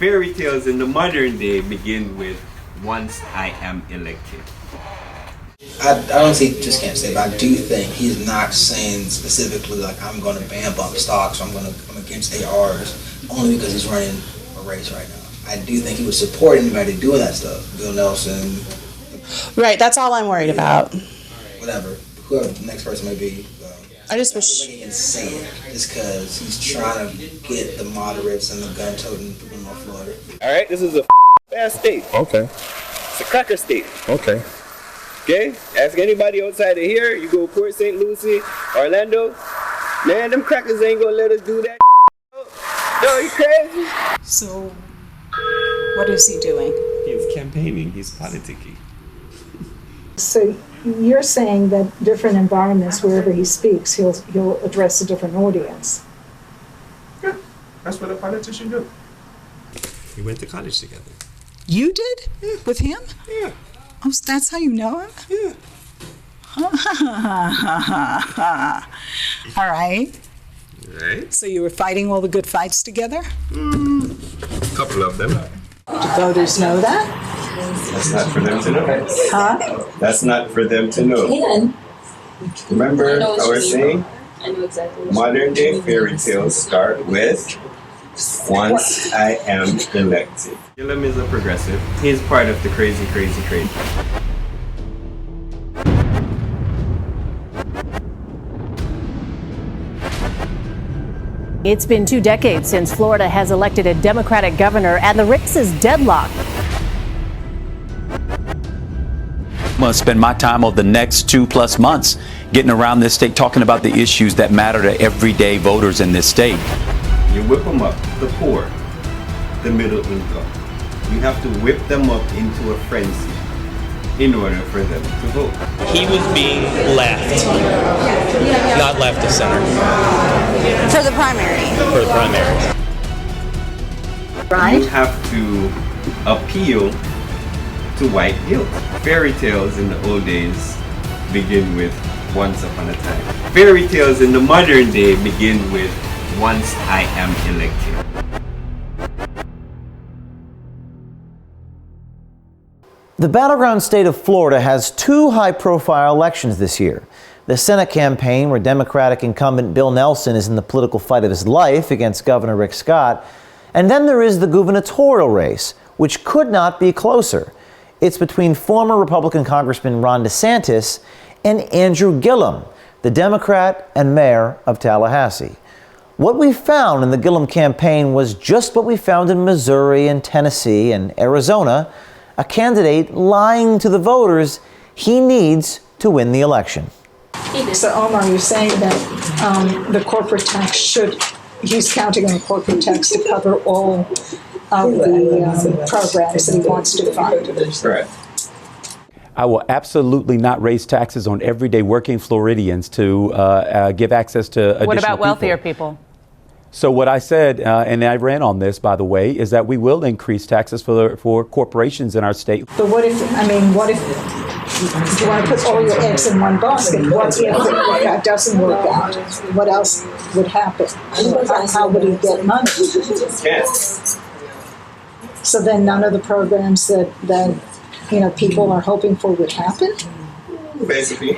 Fairy tales in the modern day begin with once I am elected. I honestly just can't say, but I do think he's not saying specifically like I'm going to ban bump stocks or I'm against ARs only because he's running a race right now. I do think he would support anybody doing that stuff. Bill Nelson. Right, that's all I'm worried about. Whatever, whoever the next person may be. I just wish he can say it just because he's trying to get the moderates and the gun-toting people in North Florida. All right, this is a fast state. Okay. It's a cracker state. Okay. Okay? Ask anybody outside of here. You go Port St. Lucie, Orlando. Man, them crackers ain't gonna let us do that. No, you crazy? So, what is he doing? He's campaigning. He's politicking. So you're saying that different environments, wherever he speaks, he'll address a different audience. Yeah, that's what a politician do. We went to college together. You did? Yeah. With him? Yeah. Oh, so that's how you know him? Yeah. All right. Right? So you were fighting all the good fights together? A couple of them. Do voters know that? That's not for them to know. Huh? That's not for them to know. Remember I was saying? I know exactly. Modern day fairy tales start with once I am elected. Gillum is a progressive. He's part of the crazy. It's been 2 decades since Florida has elected a Democratic governor, and the race is deadlocked. I'm going to spend my time over the next 2+ months getting around this state, talking about the issues that matter to everyday voters in this state. You whip them up, the poor, the middle income. You have to whip them up into a frenzy in order for them to vote. He was being left, not left of center. For the primary. For the primary. Right? You have to appeal to white guilt. Fairy tales in the old days begin with once upon a time. Fairy tales in the modern day begin with once I am elected. The battleground state of Florida has 2 high-profile elections this year. The Senate campaign, where Democratic incumbent Bill Nelson is in the political fight of his life against Governor Rick Scott. And then there is the gubernatorial race, which could not be closer. It's between former Republican Congressman Ron DeSantis and Andrew Gillum, the Democrat and mayor of Tallahassee. What we found in the Gillum campaign was just what we found in Missouri and Tennessee and Arizona, a candidate lying to the voters he needs to win the election. So Omar, you're saying that the corporate tax he's counting on corporate tax to cover all of the programs that he wants to fund. Correct. I will absolutely not raise taxes on everyday working Floridians to give access to additional What about wealthier people? So what I said, and I ran on this, by the way, is that we will increase taxes for corporations in our state. But what if you want to put all your eggs in one basket? What if that doesn't work out? What else would happen? How would he get money? Yes. So then none of the programs that people are hoping for would happen? Basically.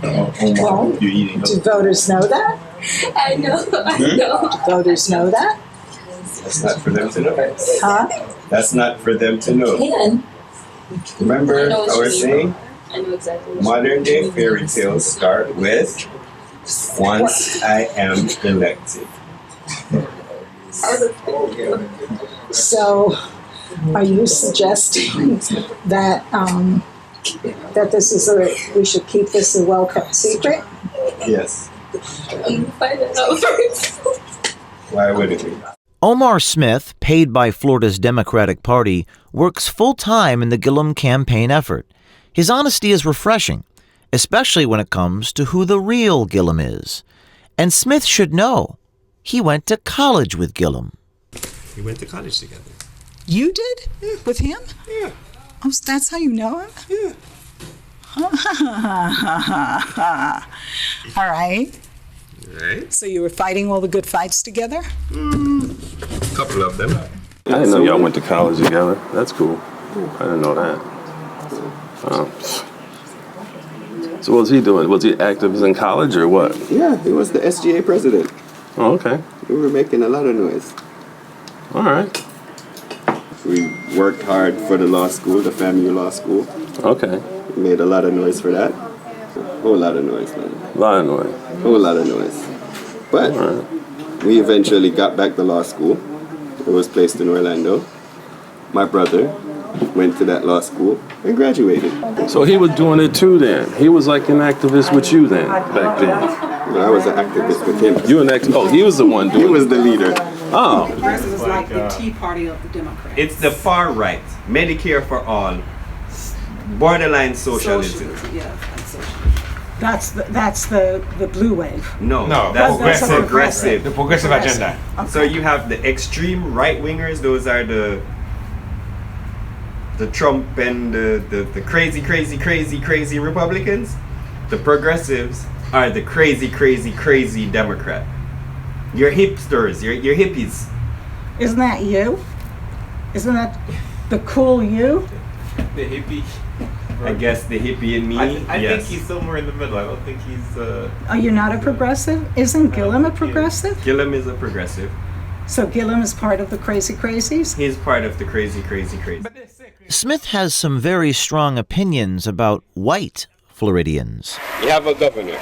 Well, do voters know that? I know. Do voters know that? That's not for them to know. Huh? That's not for them to know. Remember I was saying? I know exactly. Modern day fairy tales start with once I am elected. So, are you suggesting that that we should keep this a well-kept secret? Yes. Find it out first. Why wouldn't we? Omar Smith, paid by Florida's Democratic Party, works full-time in the Gillum campaign effort. His honesty is refreshing, especially when it comes to who the real Gillum is. And Smith should know. He went to college with Gillum. We went to college together. You did? Yeah. With him? Yeah. Oh, so that's how you know him? Yeah. All right. Right? So you were fighting all the good fights together? Couple of them. I didn't know y'all went to college together. That's cool. I didn't know that. So what was he doing? Was he active in college or what? Yeah, he was the SGA president. Oh, okay. We were making a lot of noise. All right. We worked hard for the law school, the FAMU Law School. Okay. We made a lot of noise for that. Whole lot of noise, man. A lot of noise. Whole lot of noise. But we eventually got back to law school. It was placed in Orlando. My brother went to that law school and graduated. So he was doing it too then. He was like an activist with you then, back then. I was an activist with him. You an activist? Oh, he was the one doing it. He was the leader. Oh. Progressive is like the Tea Party of the Democrats. It's the far right. Medicare for all. Borderline socialism. Yeah, and socialism. That's the blue wave. No, No, that's progressive. progressive. The progressive agenda. Okay. So you have the extreme right wingers. Those are the Trump and the crazy Republicans. The progressives are the crazy Democrat. You're hipsters. You're hippies. Isn't that you? Isn't that the cool you? The hippie. I guess the hippie in me. I yes. think he's somewhere in the middle. I don't think he's. Are you not a progressive? Isn't Gillum a progressive? Gillum is a progressive. So Gillum is part of the crazies? He's part of the crazy. Smith has some very strong opinions about white Floridians. You have a governor,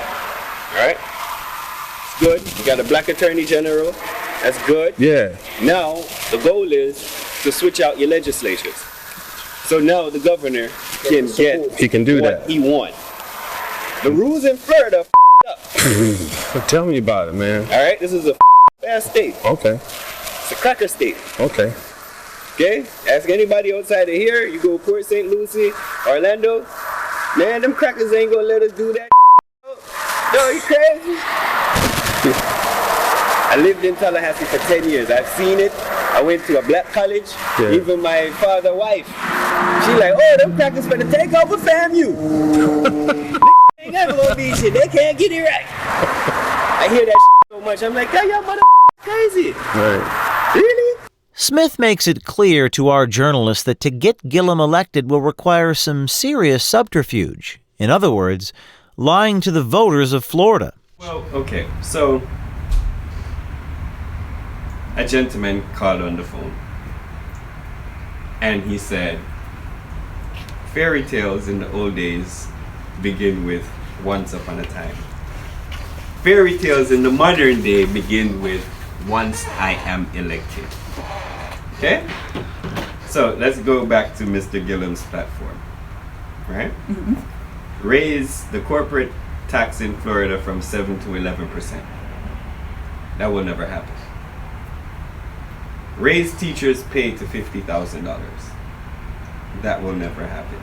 right? It's good. You got a black attorney general. That's good. Yeah. Now, the goal is to switch out your legislatures. So now the governor can get He can do what that. he wants. The rules in Florida up. Tell me about it, man. All right? This is a fast state. Okay. It's a cracker state. Okay. Okay? Ask anybody outside of here. You go Port St. Lucie, Orlando. Man, them crackers ain't gonna let us do that. No, you crazy? I lived in Tallahassee for 10 years. I've seen it. I went to a black college. Yeah. Even my father's wife. She like, oh, them crackers finna take over FAMU. Ain't never gonna be shit. They can't get it right. I hear that so much. I'm like, y'all mother crazy. Right. Really? Smith makes it clear to our journalist that to get Gillum elected will require some serious subterfuge. In other words, lying to the voters of Florida. Well, okay, so a gentleman called on the phone and he said, fairy tales in the old days begin with once upon a time. Fairy tales in the modern day begin with once I am elected. Okay? So let's go back to Mr. Gillum's platform, right? Mm-hmm. Raise the corporate tax in Florida from 7 to 11%. That will never happen. Raise teachers' pay to $50,000. That will never happen.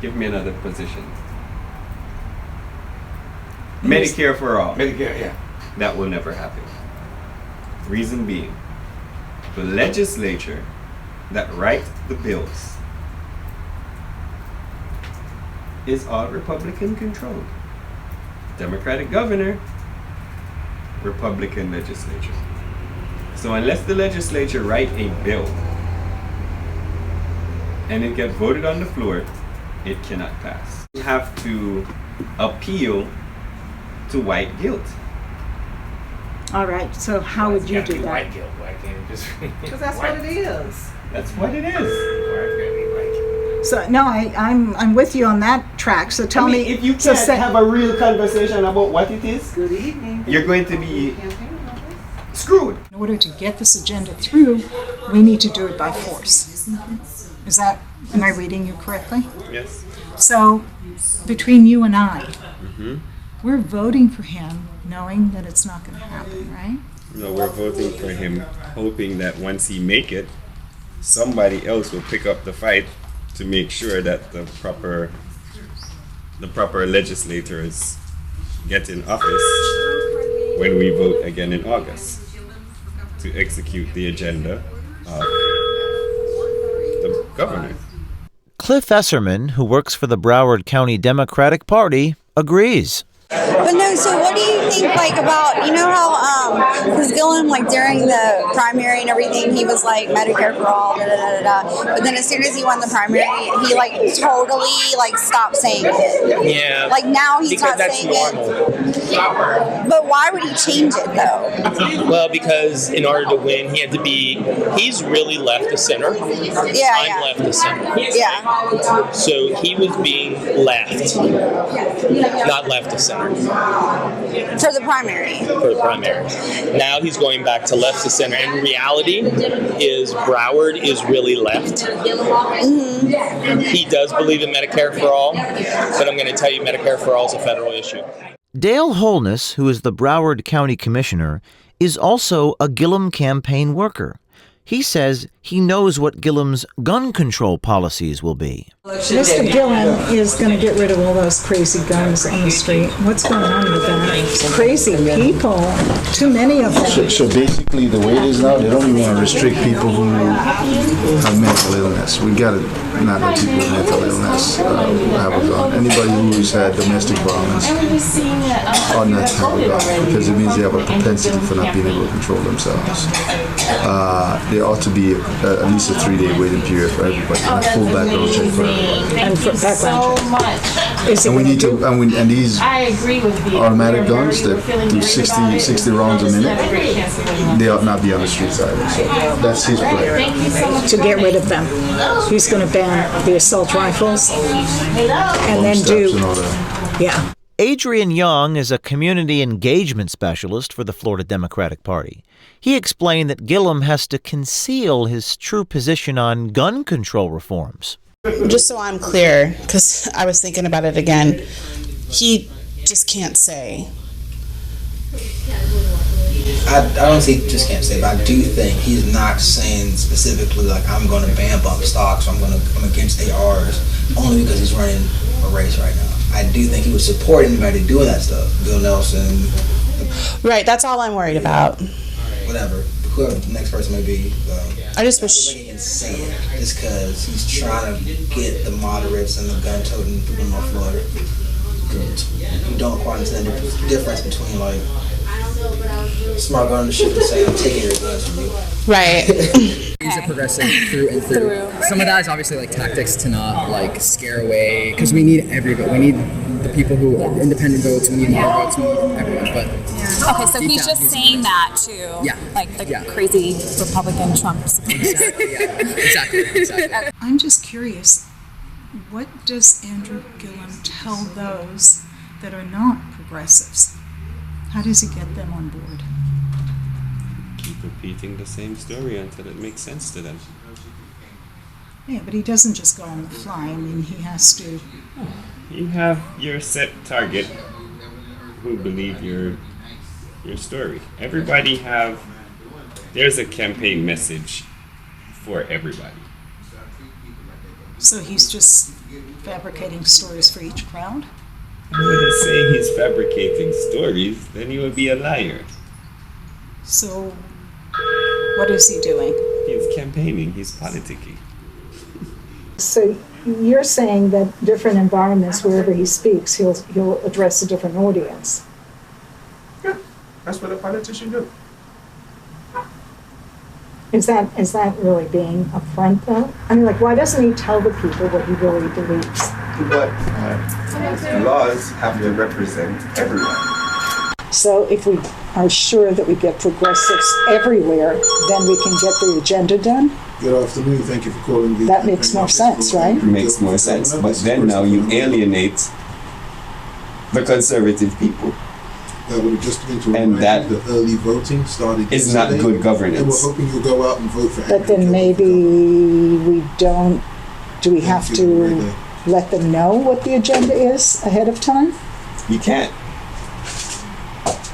Give me another position. Medicare for all. Medicare, yeah. That will never happen. Reason being, the legislature that write the bills is all Republican controlled. Democratic governor, Republican legislature. So unless the legislature write a bill and it gets voted on the floor, it cannot pass. You have to appeal to white guilt. All right, so how would you do that? White guilt. Why can't it just? Because that's what it is. That's what it is. So no, I'm with you on that track. So tell me, if you so can't say- have a real conversation about what it is, Good evening. you're going to be screwed. In order to get this agenda through, we need to do it by force. Is that, am I reading you correctly? Yes. So, between you and I, we're voting for him knowing that it's not going to happen, right? No, we're voting for him, hoping that once he make it, somebody else will pick up the fight to make sure that the proper legislators get in office when we vote again in August to execute the agenda of the governor. Cliff Esserman, who works for the Broward County Democratic Party, agrees. But no, so what do you think like about, you know how because Gillum, like during the primary and everything, he was like Medicare for all, da da da da da. But then as soon as he won the primary, he like totally like stopped saying it. Yeah. Like now he's because not that's saying normal. it. But why would he change it though? Well, because in order to win, he had to be. He's really left of center. Yeah, I'm left of center. Yeah. So he was being left, not left of center. For the primary. For the primary. Now he's going back to left of center. And reality is Broward is really left. Mm-hmm. He does believe in Medicare for all, but I'm going to tell you Medicare for all is a federal issue. Dale Holness, who is the Broward County Commissioner, is also a Gillum campaign worker. He says he knows what Gillum's gun control policies will be. Mr. Gillum is going to get rid of all those crazy guns on the street. What's going on with that? Crazy people. Too many of them. So basically, the way it is now, they don't even want to restrict people who have mental illness. We got to not let people with mental illness have a gun. Anybody who's had domestic violence are not to have a gun because it means they have a propensity for not being able to control themselves. There ought to be at least a 3-day waiting period for everybody, and a full background check for everybody. And for background check. And we need to, and these automatic guns that do 60 rounds a minute, they ought not be on the streets either. So that's his plan. To get rid of them. He's going to ban the assault rifles and then do. And all that. Yeah. Adrian Young is a community engagement specialist for the Florida Democratic Party. He explained that Gillum has to conceal his true position on gun control reforms. Just so I'm clear, because I was thinking about it again, he just can't say. I don't say just can't say, but I do think he's not saying specifically like I'm going to ban bump stocks or I'm against ARs only because he's running a race right now. I do think he would support anybody doing that stuff. Bill Nelson. Right, that's all I'm worried about. Whatever, whoever the next person may be. I just wish he can say it just because he's trying to get the moderates and the gun-toting people in North Florida. You don't quite understand the difference between like smart gun ownership and saying I'm taking your guns from you. Right. He's a progressive through and through. Some of that is obviously like tactics to not like scare away, because we need everybody. We need the people who are independent votes. We need more votes. We need everyone. But okay, so he's just saying that to like the crazy Republican Trump supporters. Exactly. I'm just curious, what does Andrew Gillum tell those that are not progressives? How does he get them on board? Keep repeating the same story until it makes sense to them. Yeah, but he doesn't just go on the fly. I mean, he has to. You have your set target who believe your story. Everybody there's a campaign message for everybody. So he's just fabricating stories for each crowd? I wouldn't say he's fabricating stories, then he would be a liar. So what is he doing? He's campaigning, he's politicking. So you're saying that different environments, wherever he speaks, he'll address a different audience. Yeah, that's what a politician do. Is that really being upfront though? I mean, like, why doesn't he tell the people what he really believes? But laws have to represent everyone. So if we are sure that we get progressives everywhere, then we can get the agenda done? Good afternoon. Thank you for calling the... That makes more sense, right? Makes more sense. But then now you alienate the conservative people. That would have just been to and that the early voting started is not good governance. And we're hoping you'll go out and vote for But then maybe we don't... Do we have to let them know what the agenda is ahead of time? You can't.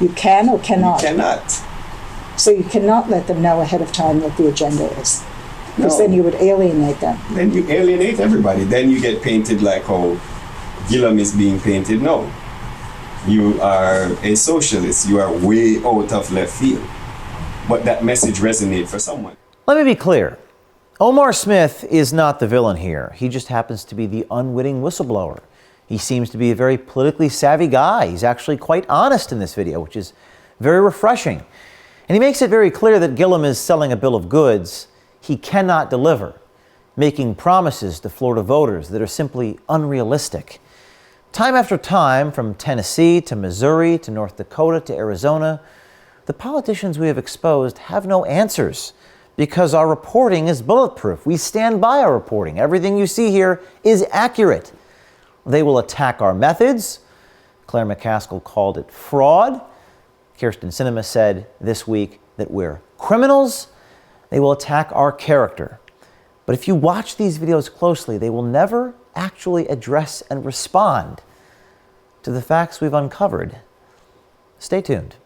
You can or cannot? You cannot. So you cannot let them know ahead of time what the agenda is? Because then you would alienate them. Then you alienate everybody. Then you get painted like how Gillum is being painted. No. You are a socialist. You are way out of left field. But that message resonates for someone. Let me be clear. Omar Smith is not the villain here. He just happens to be the unwitting whistleblower. He seems to be a very politically savvy guy. He's actually quite honest in this video, which is very refreshing. And he makes it very clear that Gillum is selling a bill of goods he cannot deliver, making promises to Florida voters that are simply unrealistic. Time after time, from Tennessee to Missouri to North Dakota to Arizona, the politicians we have exposed have no answers because our reporting is bulletproof. We stand by our reporting. Everything you see here is accurate. They will attack our methods. Claire McCaskill called it fraud. Kirsten Sinema said this week that we're criminals. They will attack our character. But if you watch these videos closely, they will never actually address and respond to the facts we've uncovered. Stay tuned.